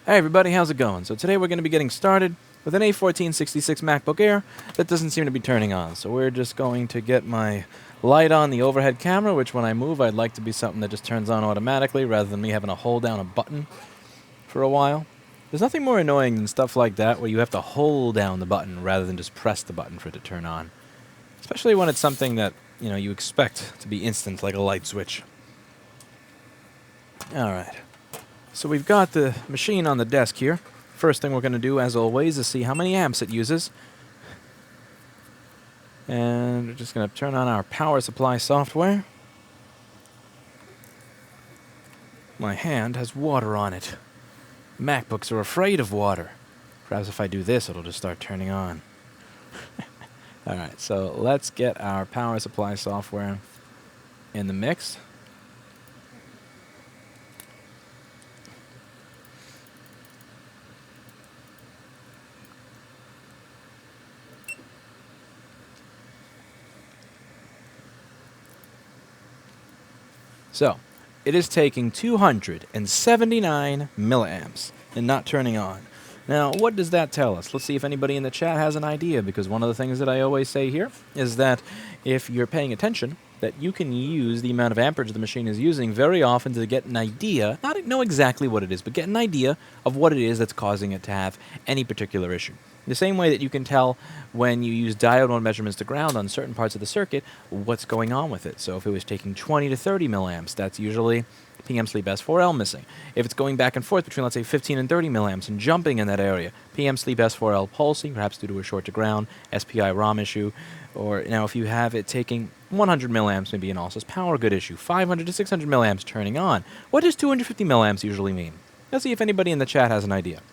Hey everybody, how's it going? So today we're going to be getting started with an A1466 MacBook Air that doesn't seem to be turning on. So we're just going to get my light on the overhead camera, which when I move I'd like to be something that just turns on automatically rather than me having to hold down a button for a while. There's nothing more annoying than stuff like that where you have to hold down the button rather than just press the button for it to turn on. Especially when it's something that, you expect to be instant, like a light switch. Alright. So we've got the machine on the desk here. First thing we're going to do, as always, is see how many amps it uses. And we're just going to turn on our power supply software. My hand has water on it. MacBooks are afraid of water. Perhaps if I do this, it'll just start turning on. Alright, so let's get our power supply software in the mix. So, it is taking 279 milliamps and not turning on. Now, what does that tell us? Let's see if anybody in the chat has an idea, because one of the things that I always say here is that if you're paying attention, that you can use the amount of amperage the machine is using very often to get an idea, not know exactly what it is, but get an idea of what it is that's causing it to have any particular issue. The same way that you can tell when you use diode mode measurements to ground on certain parts of the circuit what's going on with it. So if it was taking 20 to 30 milliamps, that's usually PM sleep S4L missing. If it's going back and forth between, let's say, 15 and 30 milliamps and jumping in that area, PM sleep S4L pulsing, perhaps due to a short to ground, SPI ROM issue, or now if you have it taking 100 milliamps, maybe an ALSUS power good issue, 500 to 600 milliamps turning on. What does 250 milliamps usually mean? Let's see if anybody in the chat has an idea.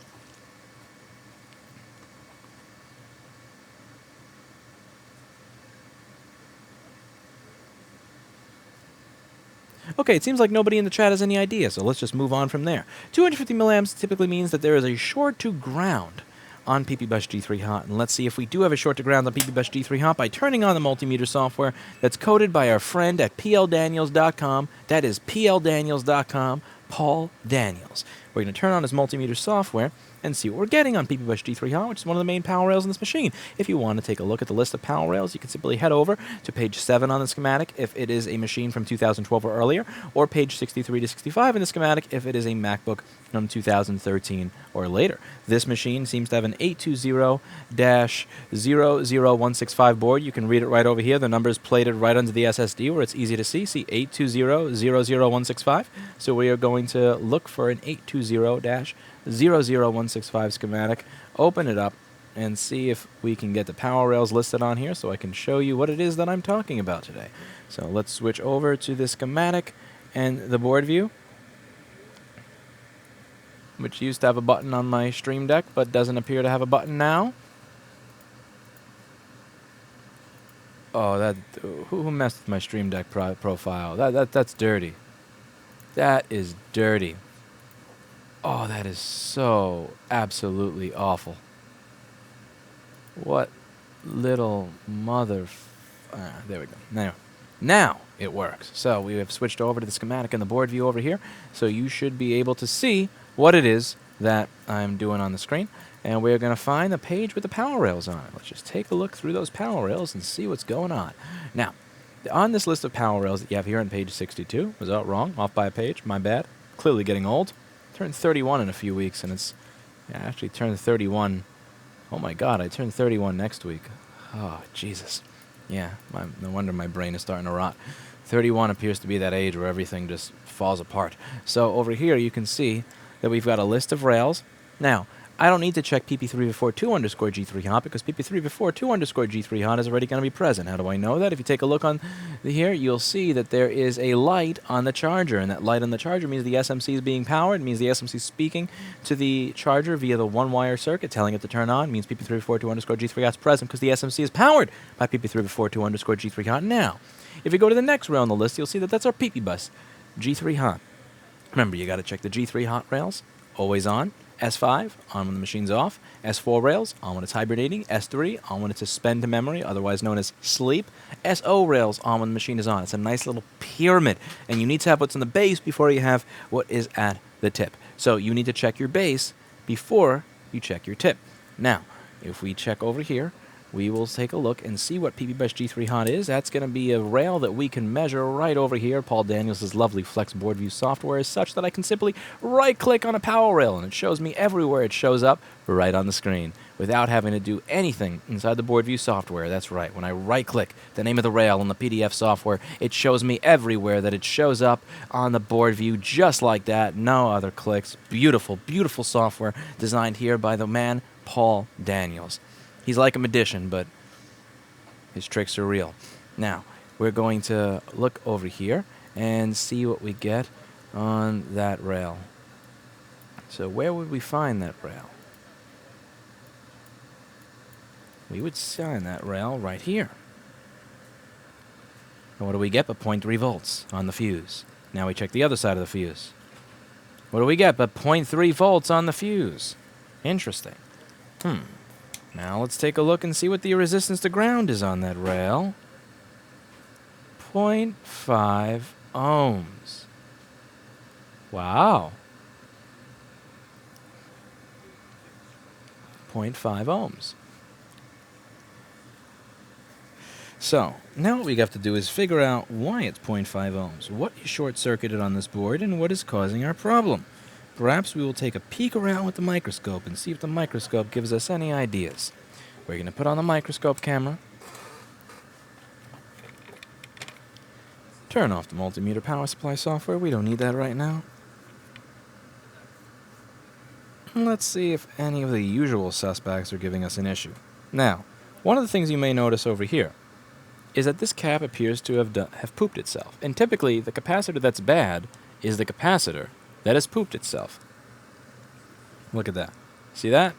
Okay, it seems like nobody in the chat has any idea, so let's just move on from there. 250 milliamps typically means that there is a short to ground on PPBus G3 Hot, and let's see if we do have a short to ground on PPBus G3 Hot by turning on the multimeter software that's coded by our friend at pldaniels.com. That is pldaniels.com, Paul Daniels. We're going to turn on his multimeter software and see what we're getting on PPBus G3 Hot, which is one of the main power rails in this machine. If you want to take a look at the list of power rails, you can simply head over to page 7 on the schematic if it is a machine from 2012 or earlier, or page 63 to 65 in the schematic if it is a MacBook from 2013 or later. This machine seems to have an 820-00165 board. You can read it right over here. The number is plated right under the SSD where it's easy to see. See 820-00165. So we are going to look for an 820-00165 schematic, open it up, and see if we can get the power rails listed on here so I can show you what it is that I'm talking about today. So let's switch over to the schematic and the board view, which used to have a button on my Stream Deck but doesn't appear to have a button now. Oh, who messed with my Stream Deck profile? That's dirty. That is dirty. Oh, that is so absolutely awful. What little mother... there we go. Now it works. So we have switched over to the schematic and the board view over here. So you should be able to see what it is that I'm doing on the screen. And we're going to find the page with the power rails on it. Let's just take a look through those power rails and see what's going on. Now, on this list of power rails that you have here on page 62, was that wrong? Off by a page? My bad. Clearly getting old. Turned 31 in a few weeks, and it's... Yeah, I actually turned 31... Oh my god, I turned 31 next week. Oh, Jesus. Yeah, no wonder my brain is starting to rot. 31 appears to be that age where everything just falls apart. So over here you can see that we've got a list of rails. Now, I don't need to check pp3before2_G3 Hot because pp3before2_G3 Hot is already going to be present. How do I know that? If you take a look on here, you'll see that there is a light on the charger, and that light on the charger means the SMC is being powered. It means the SMC is speaking to the charger via the one-wire circuit, telling it to turn on. It means pp3before2_G3 Hot is present because the SMC is powered by pp3before2_G3 Hot. Now, if you go to the next row on the list, you'll see that that's our PPBus G3 Hot. Remember, you got to check the G3 Hot rails, always on. S5, on when the machine's off. S4 rails, on when it's hibernating. S3, on when it's suspend to memory, otherwise known as sleep. SO rails, on when the machine is on. It's a nice little pyramid, and you need to have what's on the base before you have what is at the tip. So you need to check your base before you check your tip. Now, if we check over here, we will take a look and see what PPBus G3 Hot is. That's going to be a rail that we can measure right over here. Paul Daniels' lovely Flex Board View software is such that I can simply right-click on a power rail, and it shows me everywhere it shows up right on the screen without having to do anything inside the Board View software. That's right. When I right-click the name of the rail on the PDF software, it shows me everywhere that it shows up on the Board View just like that. No other clicks. Beautiful, beautiful software designed here by the man Paul Daniels. He's like a magician, but his tricks are real. Now, we're going to look over here and see what we get on that rail. So where would we find that rail? We would find that rail right here. And what do we get but 0.3 volts on the fuse? Now we check the other side of the fuse. What do we get but 0.3 volts on the fuse? Interesting. Now let's take a look and see what the resistance to ground is on that rail. 0.5 ohms. Wow. 0.5 ohms. So, now what we have to do is figure out why it's 0.5 ohms. What is short-circuited on this board and what is causing our problem? Perhaps we will take a peek around with the microscope and see if the microscope gives us any ideas. We're going to put on the microscope camera. Turn off the multimeter power supply software. We don't need that right now. Let's see if any of the usual suspects are giving us an issue. Now, one of the things you may notice over here is that this cap appears to have pooped itself. And typically, the capacitor that's bad is the capacitor that has pooped itself. Look at that. See that?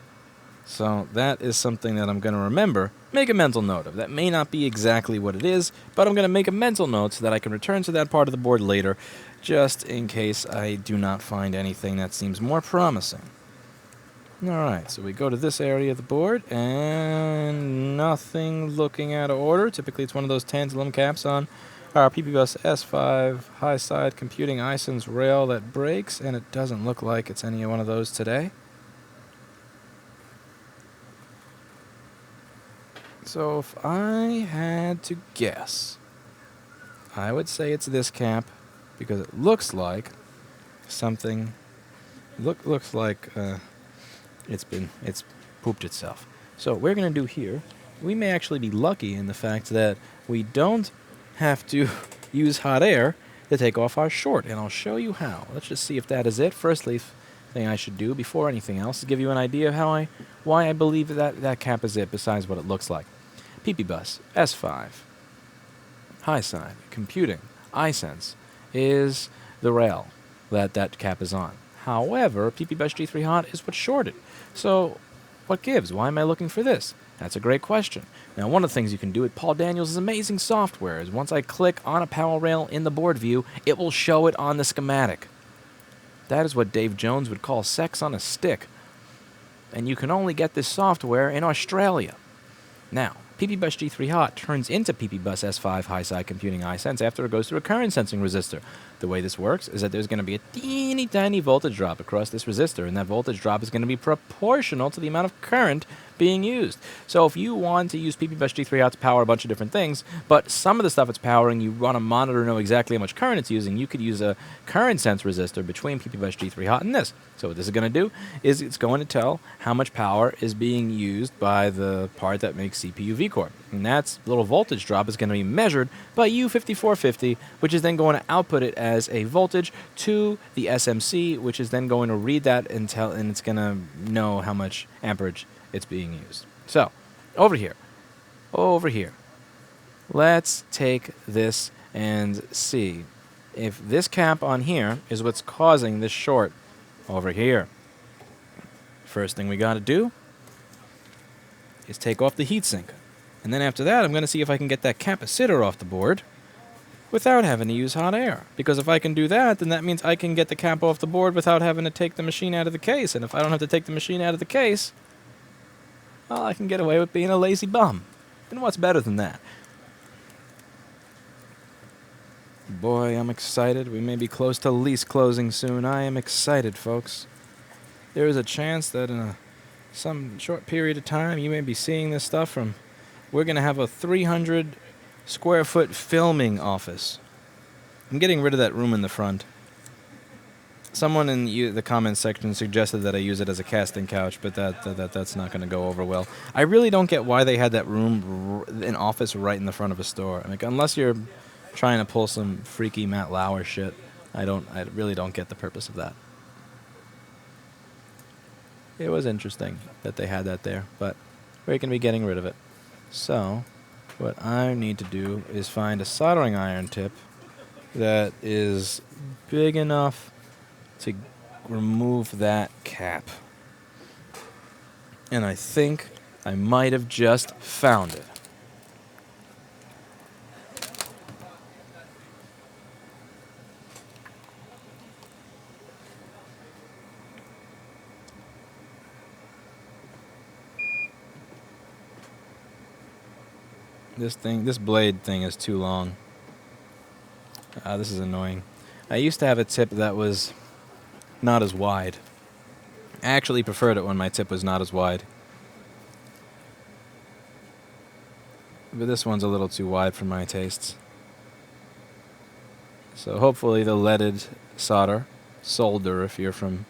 So that is something that I'm going to remember, make a mental note of. That may not be exactly what it is, but I'm going to make a mental note so that I can return to that part of the board later, just in case I do not find anything that seems more promising. Alright, so we go to this area of the board, and nothing looking out of order. Typically it's one of those tantalum caps on our PPBus S5 high-side computing iSense rail that breaks, and it doesn't look like it's any one of those today. So if I had to guess, I would say it's this cap because it looks like something looks like it's pooped itself. So what we're going to do here, we may actually be lucky in the fact that we don't have to use hot air to take off our short, and I'll show you how. Let's just see if that is it. Firstly, thing I should do before anything else is give you an idea of why I believe that cap is it, besides what it looks like. PPBus S5 high side computing iSense is the rail that cap is on. However, PPBus G3 Hot is what's shorted. So what gives? Why am I looking for this? That's a great question. Now, one of the things you can do with Paul Daniels' amazing software is once I click on a power rail in the board view, it will show it on the schematic. That is what Dave Jones would call sex on a stick. And you can only get this software in Australia. Now, PPBus G3 Hot turns into PPBus S5 high-side computing iSense after it goes through a current sensing resistor. The way this works is that there's going to be a teeny tiny voltage drop across this resistor, and that voltage drop is going to be proportional to the amount of current being used. So if you want to use PPBus G3 Hot to power a bunch of different things, but some of the stuff it's powering, you want to monitor and know exactly how much current it's using, you could use a current sense resistor between PPBus G3 Hot and this. So what this is going to do is it's going to tell how much power is being used by the part that makes CPU vCore. And that little voltage drop is going to be measured by U5450, which is then going to output it as a voltage to the SMC, which is then going to read that and it's going to know how much amperage it's being used. So, over here, let's take this and see if this cap on here is what's causing this short over here. First thing we got to do is take off the heatsink. And then after that, I'm going to see if I can get that capacitor off the board without having to use hot air. Because if I can do that, then that means I can get the cap off the board without having to take the machine out of the case. And if I don't have to take the machine out of the case, well, I can get away with being a lazy bum. And what's better than that? Boy, I'm excited. We may be close to lease closing soon. I am excited, folks. there is a chance that in some short period of time you may be seeing this stuff from. We're going to have a 300 square foot filming office. I'm getting rid of that room in the front. Someone in the comments section suggested that I use it as a casting couch, but that's not going to go over well. I really don't get why they had that room, an office right in the front of a store. I mean, unless you're trying to pull some freaky Matt Lauer shit, I really don't get the purpose of that. It was interesting that they had that there, but we're going to be getting rid of it. So, what I need to do is find a soldering iron tip that is big enough to remove that cap. And I think I might have just found it. This blade thing is too long. This is annoying. I used to have a tip that was not as wide. I actually preferred it when my tip was not as wide. But this one's a little too wide for my tastes. So hopefully the leaded solder, if you're from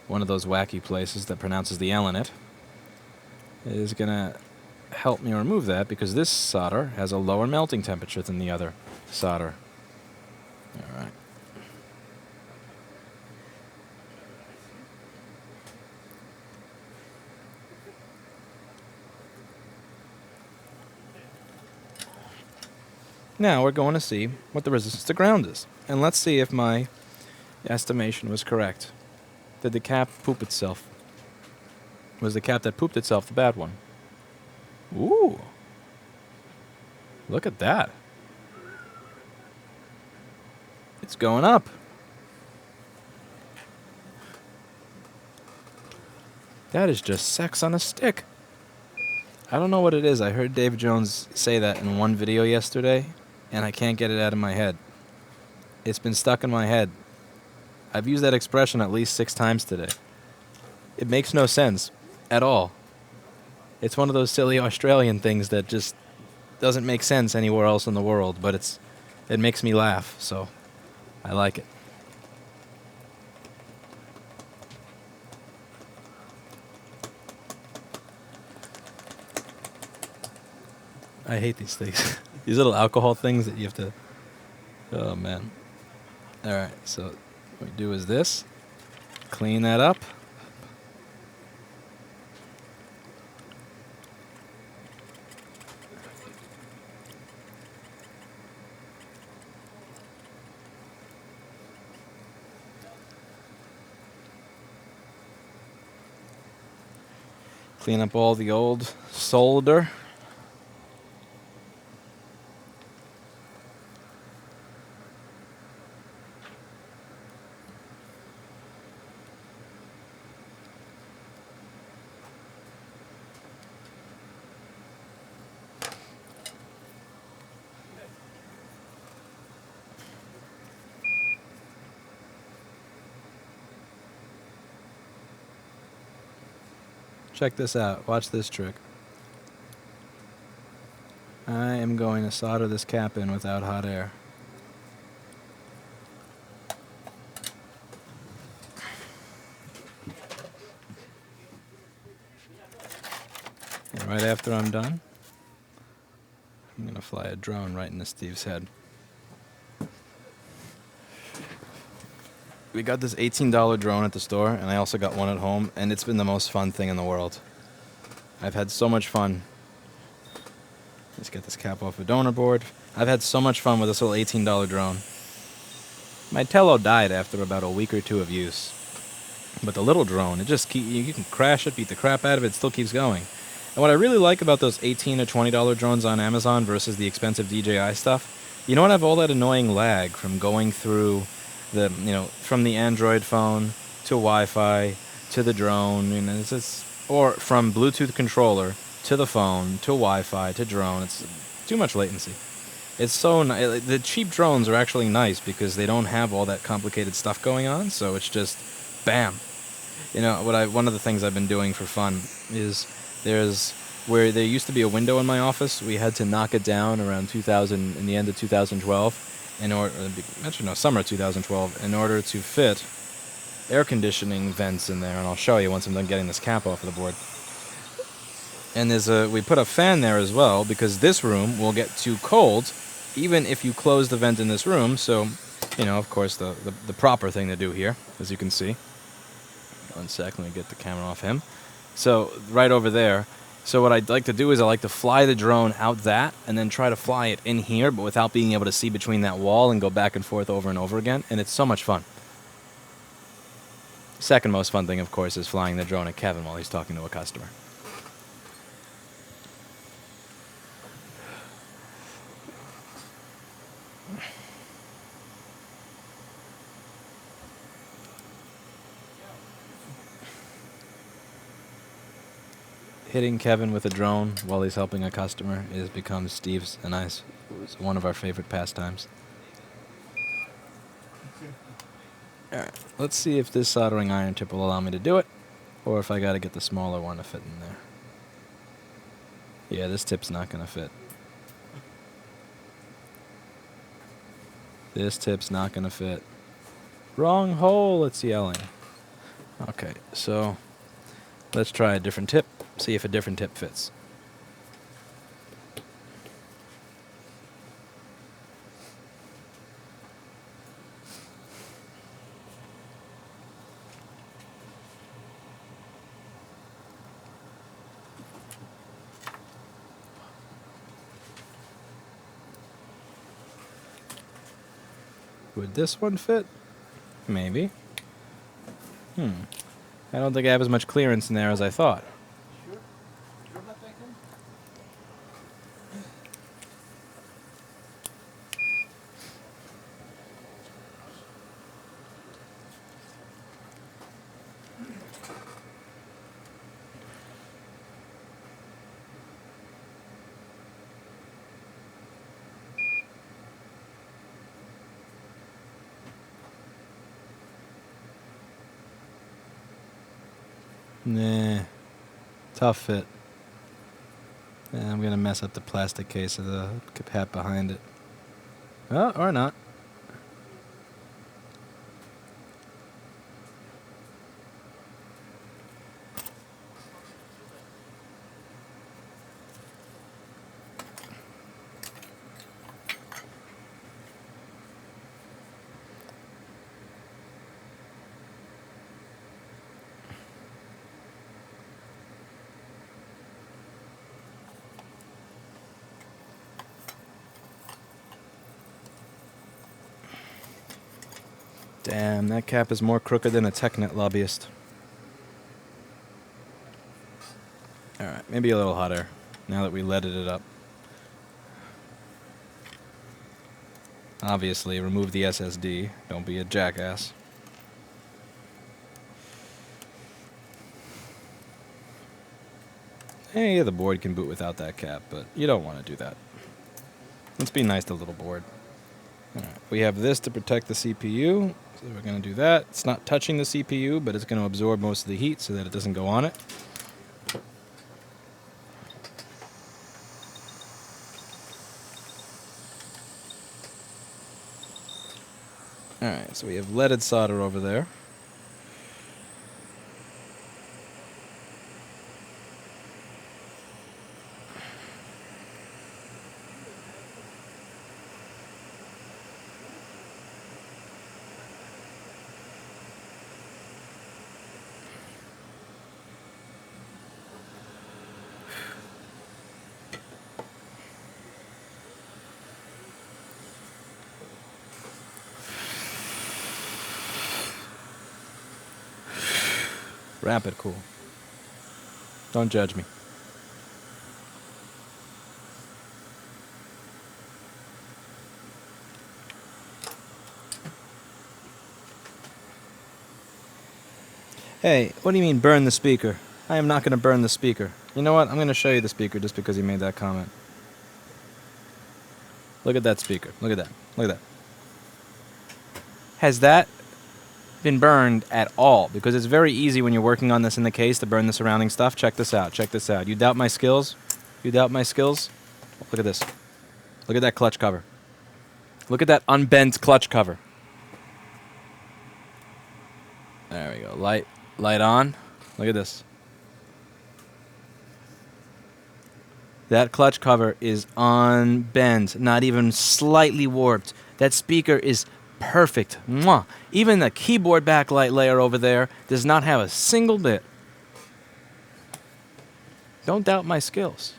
one of those wacky places that pronounces the L in it, is going to help me remove that, because this solder has a lower melting temperature than the other solder. All right. Now we're going to see what the resistance to ground is. And let's see if my estimation was correct. Did the cap poop itself? Was the cap that pooped itself the bad one? Ooh. Look at that. It's going up. That is just sex on a stick. I don't know what it is. I heard Dave Jones say that in one video yesterday, and I can't get it out of my head. It's been stuck in my head. I've used that expression at least 6 times today. It makes no sense at all. It's one of those silly Australian things that just doesn't make sense anywhere else in the world, but it makes me laugh, so I like it. I hate these things. These little alcohol things that you have to... Oh, man. Alright, so what we do is this. Clean that up. Clean up all the old solder. Check this out. Watch this trick. I am going to solder this cap in without hot air. And right after I'm done, I'm going to fly a drone right into Steve's head. We got this $18 drone at the store, and I also got one at home, and it's been the most fun thing in the world. I've had so much fun. Let's get this cap off a donor board. I've had so much fun with this little $18 drone. My Tello died after about a week or 2 of use. But the little drone, it just you can crash it, beat the crap out of it, it still keeps going. And what I really like about those $18 or $20 drones on Amazon versus the expensive DJI stuff, you don't have all that annoying lag from going through from the Android phone to Wi-Fi to the drone, or from Bluetooth controller to the phone to Wi-Fi to drone. It's too much latency. It's so the cheap drones are actually nice because they don't have all that complicated stuff going on. So it's just bam. You know, one of the things I've been doing for fun is there's where there used to be a window in my office. We had to knock it down around 2000, in the end of 2012, actually no, summer 2012, in order to fit air conditioning vents in there. And I'll show you once I'm done getting this cap off of the board. And we put a fan there as well because this room will get too cold even if you close the vent in this room. So, you know, of course, the proper thing to do here, as you can see. 1 sec, let me get the camera off him. So, right over there. So what I'd like to do is I like to fly the drone out that and then try to fly it in here, but without being able to see between that wall and go back and forth over and over again. And it's so much fun. Second most fun thing, of course, is flying the drone at Kevin while he's talking to a customer. Hitting Kevin with a drone while he's helping a customer has become Steve's and I's one of our favorite pastimes. Alright, let's see if this soldering iron tip will allow me to do it, or if I gotta get the smaller one to fit in there. Yeah, this tip's not gonna fit. This tip's not gonna fit. Wrong hole, it's yelling. Okay, so let's try a different tip. See if a different tip fits. Would this one fit? Maybe. I don't think I have as much clearance in there as I thought. Nah, tough fit. I'm gonna mess up the plastic case of the hat behind it. Oh, or not. Damn, that cap is more crooked than a TechNet lobbyist. Alright, maybe a little hotter now that we leaded it up. Obviously, remove the SSD. Don't be a jackass. Hey, the board can boot without that cap, but you don't want to do that. Let's be nice to the little board. Alright, we have this to protect the CPU, so we're going to do that. It's not touching the CPU, but it's going to absorb most of the heat so that it doesn't go on it. Alright, so we have leaded solder over there. Rapid cool. Don't judge me. Hey, what do you mean burn the speaker? I am not going to burn the speaker. You know what? I'm going to show you the speaker just because he made that comment. Look at that speaker. Look at that. Look at that. Has that been burned at all, because it's very easy when you're working on this in the case to burn the surrounding stuff. Check this out. Check this out. You doubt my skills? You doubt my skills? Look at this. Look at that clutch cover. Look at that unbent clutch cover. There we go. Light on. Look at this. That clutch cover is unbent, not even slightly warped. That speaker is perfect. Mwah. Even the keyboard backlight layer over there does not have a single bit. Don't doubt my skills.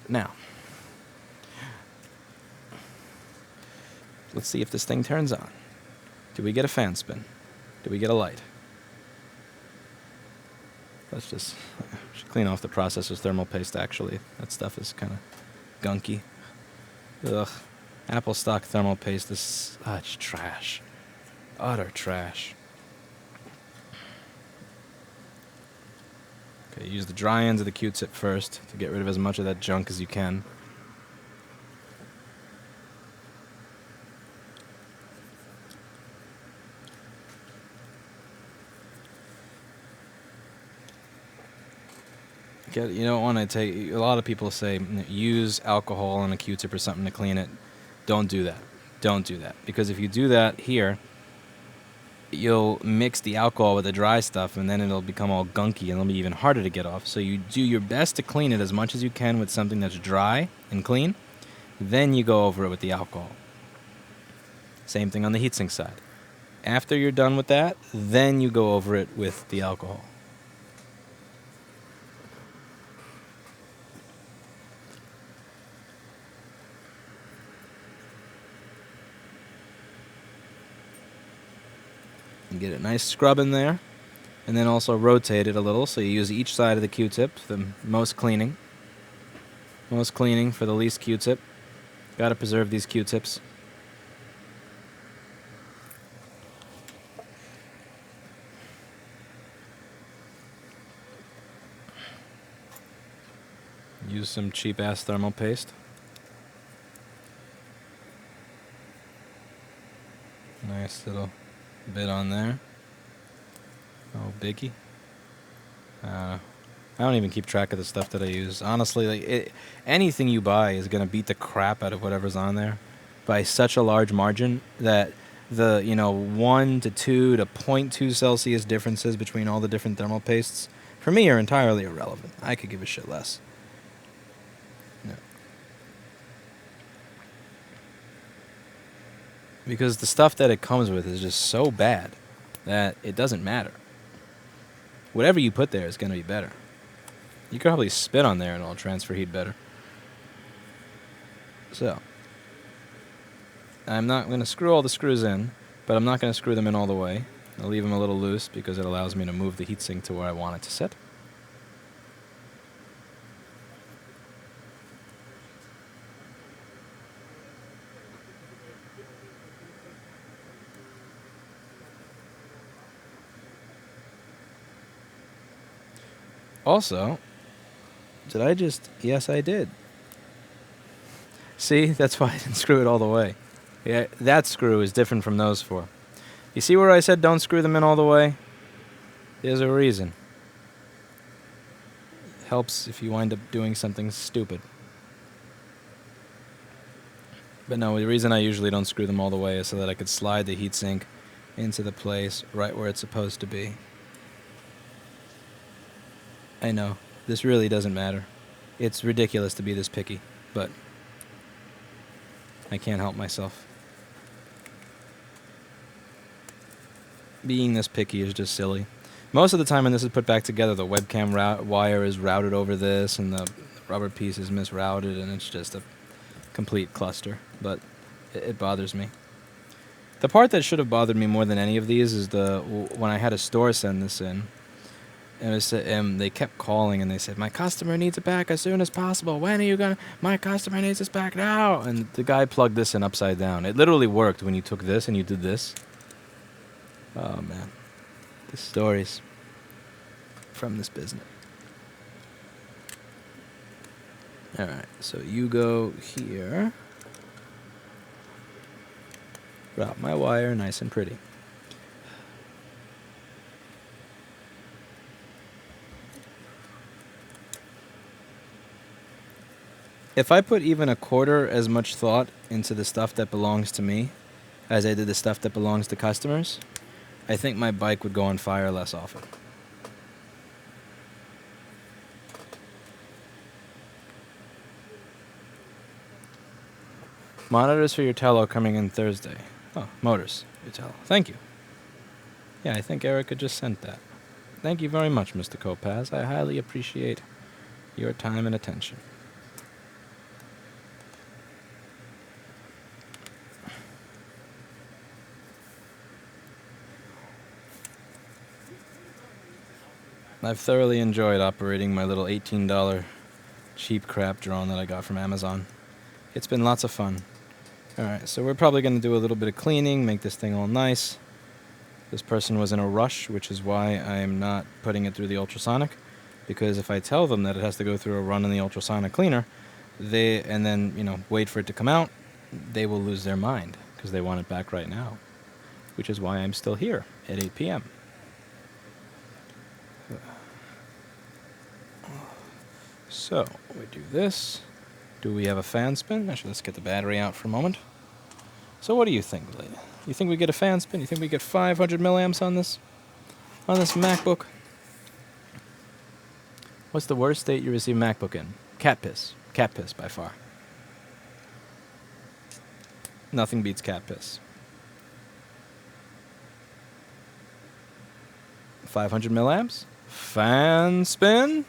Now, let's see if this thing turns on. Do we get a fan spin? Do we get a light? Let's just should clean off the processor's thermal paste, actually. That stuff is kind of gunky. Ugh. Apple stock thermal paste is such trash. Utter trash. Okay, use the dry ends of the Q-tip first to get rid of as much of that junk as you can. You don't want to take. A lot of people say use alcohol on a Q-tip or something to clean it. Don't do that. Don't do that, because if you do that here, you'll mix the alcohol with the dry stuff, and then it'll become all gunky, and it'll be even harder to get off. So you do your best to clean it as much as you can with something that's dry and clean. Then you go over it with the alcohol. Same thing on the heatsink side. After you're done with that, then you go over it with the alcohol. Get it nice scrub in there, and then also rotate it a little, so you use each side of the Q-tip, the most cleaning for the least Q-tip. Got to preserve these Q-tips. Use some cheap ass thermal paste. Nice little bit on there. Oh, biggie. I don't even keep track of the stuff that I use. Honestly, like anything you buy is gonna beat the crap out of whatever's on there by such a large margin that the 1 to 2 to 0.2 Celsius differences between all the different thermal pastes for me are entirely irrelevant. I could give a shit less. No. Because the stuff that it comes with is just so bad that it doesn't matter. Whatever you put there is going to be better. You could probably spit on there and it'll transfer heat better. So, I'm not going to screw all the screws in, but I'm not going to screw them in all the way. I'll leave them a little loose because it allows me to move the heatsink to where I want it to sit. Also, did I just... Yes, I did. See? That's why I didn't screw it all the way. Yeah, that screw is different from those four. You see where I said don't screw them in all the way? There's a reason. It helps if you wind up doing something stupid. But no, the reason I usually don't screw them all the way is so that I could slide the heatsink into the place right where it's supposed to be. I know, this really doesn't matter. It's ridiculous to be this picky, but I can't help myself. Being this picky is just silly. Most of the time when this is put back together, the webcam wire is routed over this, and the rubber piece is misrouted, and it's just a complete cluster, but it bothers me. The part that should have bothered me more than any of these is when I had a store send this in. And they kept calling and they said, my customer needs it back as soon as possible. When are you going to... My customer needs this back now. And the guy plugged this in upside down. It literally worked when you took this and you did this. Oh, man. The stories from this business. Alright, so you go here. Route my wire nice and pretty. If I put even a quarter as much thought into the stuff that belongs to me as I did the stuff that belongs to customers, I think my bike would go on fire less often. Monitors for your Tello coming in Thursday. Oh, motors, your Tello. Thank you. Yeah, I think Erica just sent that. Thank you very much, Mr. Kopaz. I highly appreciate your time and attention. I've thoroughly enjoyed operating my little $18 cheap crap drone that I got from Amazon. It's been lots of fun. Alright, so we're probably going to do a little bit of cleaning, make this thing all nice. This person was in a rush, which is why I am not putting it through the ultrasonic. Because if I tell them that it has to go through a run in the ultrasonic cleaner, and then, wait for it to come out, they will lose their mind because they want it back right now. Which is why I'm still here at 8 p.m. So, we do this. Do we have a fan spin? Actually, let's get the battery out for a moment. So what do you think, lady? You think we get a fan spin? You think we get 500 milliamps on this MacBook? What's the worst state you receive a MacBook in? Cat piss. Cat piss by far. Nothing beats cat piss. 500 milliamps? Fan spin?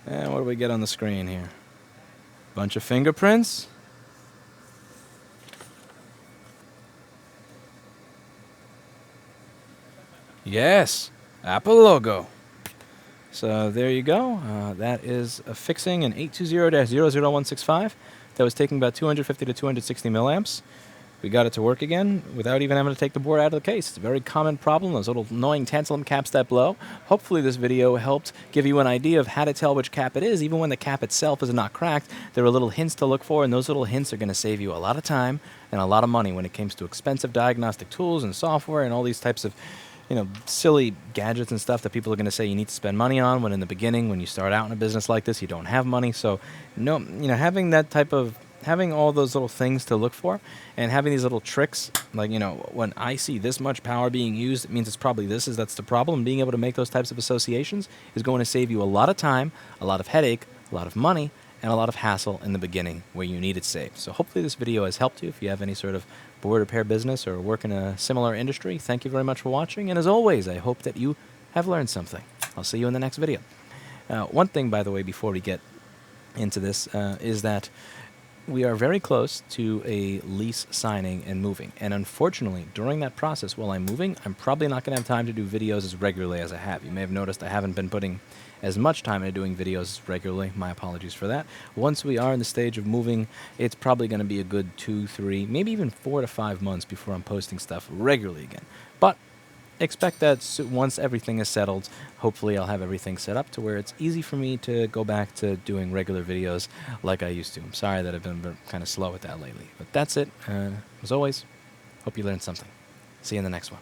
And what do we get on the screen here? Bunch of fingerprints. Yes, Apple logo. So there you go. That is a fixing an 820-00165 that was taking about 250 to 260 milliamps. We got it to work again without even having to take the board out of the case. It's a very common problem, those little annoying tantalum caps that blow. Hopefully this video helped give you an idea of how to tell which cap it is. Even when the cap itself is not cracked, there are little hints to look for, and those little hints are going to save you a lot of time and a lot of money when it comes to expensive diagnostic tools and software and all these types of silly gadgets and stuff that people are going to say you need to spend money on, when in the beginning, when you start out in a business like this, you don't have money. So, having all those little things to look for and having these little tricks, like, when I see this much power being used, it means it's probably that's the problem. Being able to make those types of associations is going to save you a lot of time, a lot of headache, a lot of money, and a lot of hassle in the beginning where you need it saved. So hopefully this video has helped you. If you have any sort of board repair business or work in a similar industry, thank you very much for watching. And as always, I hope that you have learned something. I'll see you in the next video. One thing, by the way, before we get into this, is that we are very close to a lease signing and moving. And unfortunately, during that process, while I'm moving, I'm probably not going to have time to do videos as regularly as I have. You may have noticed I haven't been putting as much time into doing videos regularly. My apologies for that. Once we are in the stage of moving, it's probably going to be a good 2, 3, maybe even 4 to 5 months before I'm posting stuff regularly again. But expect that once everything is settled, hopefully I'll have everything set up to where it's easy for me to go back to doing regular videos like I used to. I'm sorry that I've been kind of slow with that lately. But that's it. As always, hope you learned something. See you in the next one.